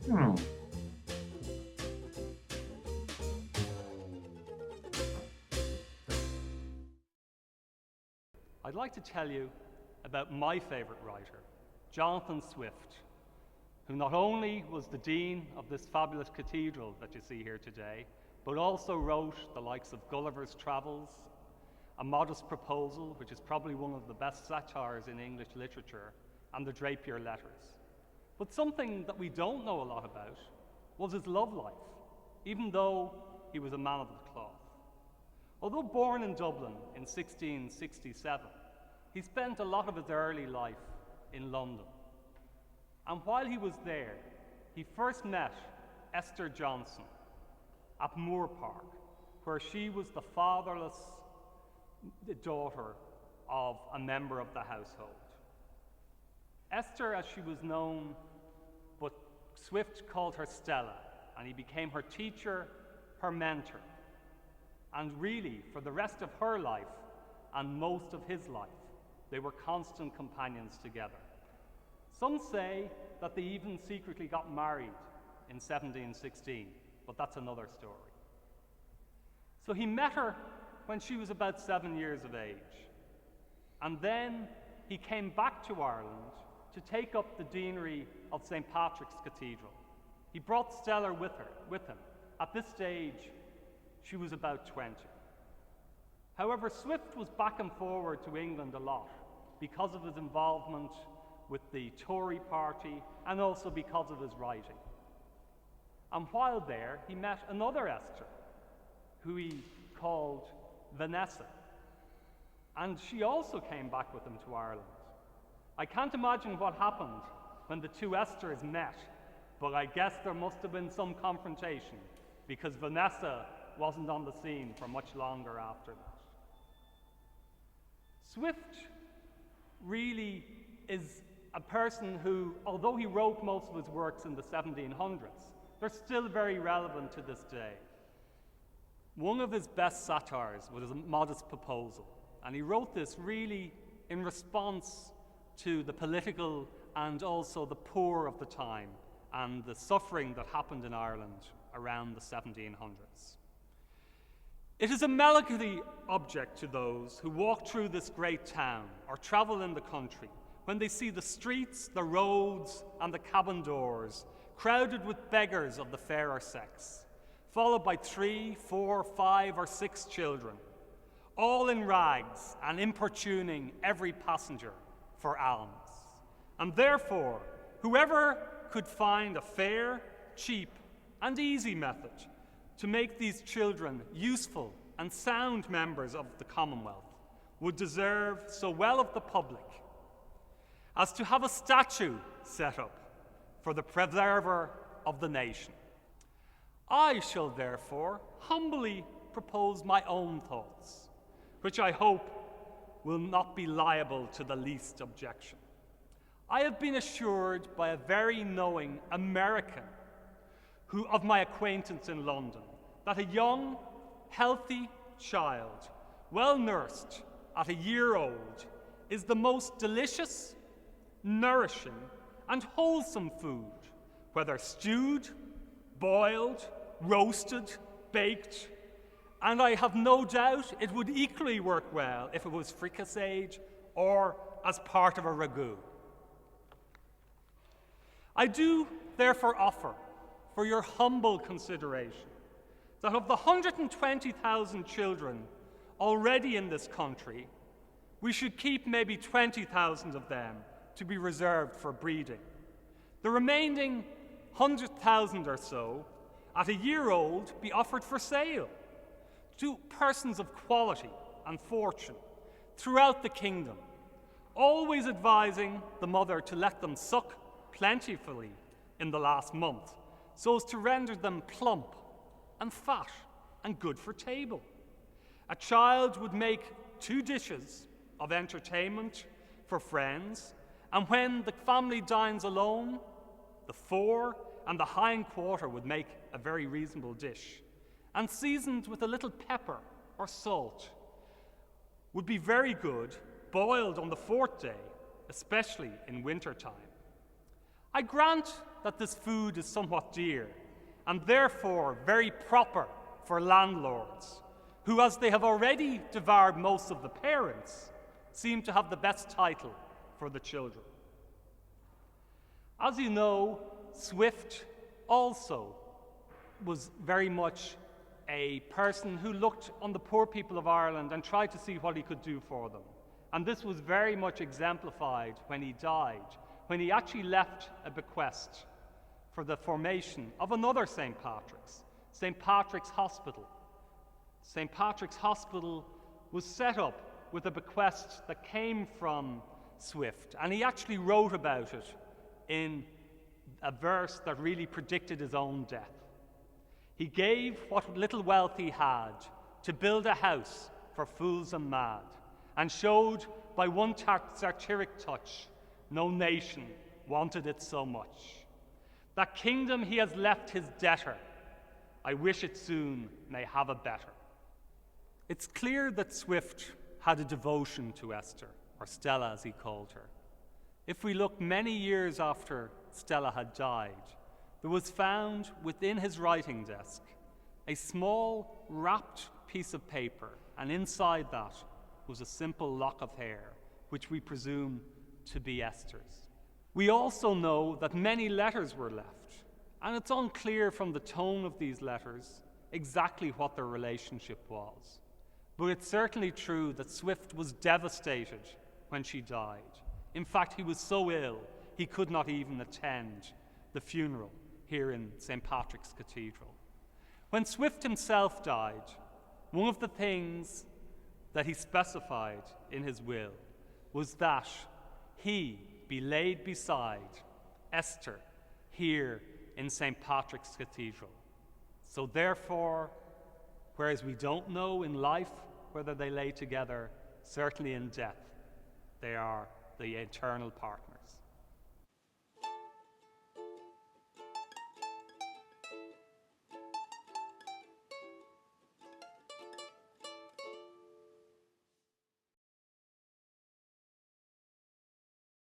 Hmm. I'd like to tell you about my favourite writer, Jonathan Swift, who not only was the dean of this fabulous cathedral that you see here today, but also wrote the likes of Gulliver's Travels, A Modest Proposal, which is probably one of the best satires in English literature, and the Drapier Letters. But something that we don't know a lot about was his love life, even though he was a man of the cloth. Although born in Dublin in 1667, he spent a lot of his early life in London. And while he was there, he first met Esther Johnston at Moor Park, where she was the fatherless daughter of a member of the household. Esther, as she was known, but Swift called her Stella, and he became her teacher, her mentor. And really, for the rest of her life and most of his life, they were constant companions together. Some say that they even secretly got married in 1716, but that's another story. So he met her when she was about 7 years of age. And then he came back to Ireland to take up the deanery of St. Patrick's Cathedral. He brought Stella with him. At this stage, she was about 20. However, Swift was back and forward to England a lot because of his involvement with the Tory party and also because of his writing. And while there, he met another Esther, who he called Vanessa. And she also came back with him to Ireland. I can't imagine what happened when the two Esthers met, but I guess there must have been some confrontation because Vanessa wasn't on the scene for much longer after that. Swift really is a person who, although he wrote most of his works in the 1700s, they're still very relevant to this day. One of his best satires was A Modest Proposal, and he wrote this really in response to the political and also the poor of the time and the suffering that happened in Ireland around the 1700s. It is a melancholy object to those who walk through this great town or travel in the country when they see the streets, the roads, and the cabin doors crowded with beggars of the fairer sex, followed by 3, 4, 5, or 6 children, all in rags and importuning every passenger for alms. And therefore, whoever could find a fair, cheap, and easy method to make these children useful and sound members of the Commonwealth would deserve so well of the public as to have a statue set up for the preserver of the nation. I shall therefore humbly propose my own thoughts, which I hope will not be liable to the least objection. I have been assured by a very knowing American of my acquaintance in London that a young, healthy child, well nursed at a year old, is the most delicious, nourishing, and wholesome food, whether stewed, boiled, roasted, baked, and I have no doubt it would equally work well if it was fricasseed or as part of a ragout. I do therefore offer for your humble consideration that of the 120,000 children already in this country, we should keep maybe 20,000 of them to be reserved for breeding. The remaining 100,000 or so, at a year old, be offered for sale to persons of quality and fortune throughout the kingdom, always advising the mother to let them suck plentifully in the last month, so as to render them plump and fat and good for table. A child would make 2 dishes of entertainment for friends, and when the family dines alone, the fore and the hind quarter would make a very reasonable dish, and seasoned with a little pepper or salt, would be very good, boiled on the 4th day, especially in winter time. I grant that this food is somewhat dear, and therefore very proper for landlords, who, as they have already devoured most of the parents, seem to have the best title for the children. As you know, Swift also was very much a person who looked on the poor people of Ireland and tried to see what he could do for them. And this was very much exemplified when he died, when he actually left a bequest for the formation of another St. Patrick's Hospital. St. Patrick's Hospital was set up with a bequest that came from Swift, and he actually wrote about it in a verse that really predicted his own death. He gave what little wealth he had to build a house for fools and mad, and showed by one satiric touch no nation wanted it so much. That kingdom he has left his debtor, I wish it soon may have a better. It's clear that Swift had a devotion to Esther, or Stella as he called her. If we look many years after Stella had died, there was found within his writing desk a small wrapped piece of paper, and inside that was a simple lock of hair, which we presume to be Esther's. We also know that many letters were left, and it's unclear from the tone of these letters exactly what their relationship was. But it's certainly true that Swift was devastated when she died. In fact, he was so ill he could not even attend the funeral here in St. Patrick's Cathedral. When Swift himself died, one of the things that he specified in his will was that he be laid beside Esther here in St. Patrick's Cathedral. So therefore, whereas we don't know in life whether they lay together, certainly in death, they are the eternal partners.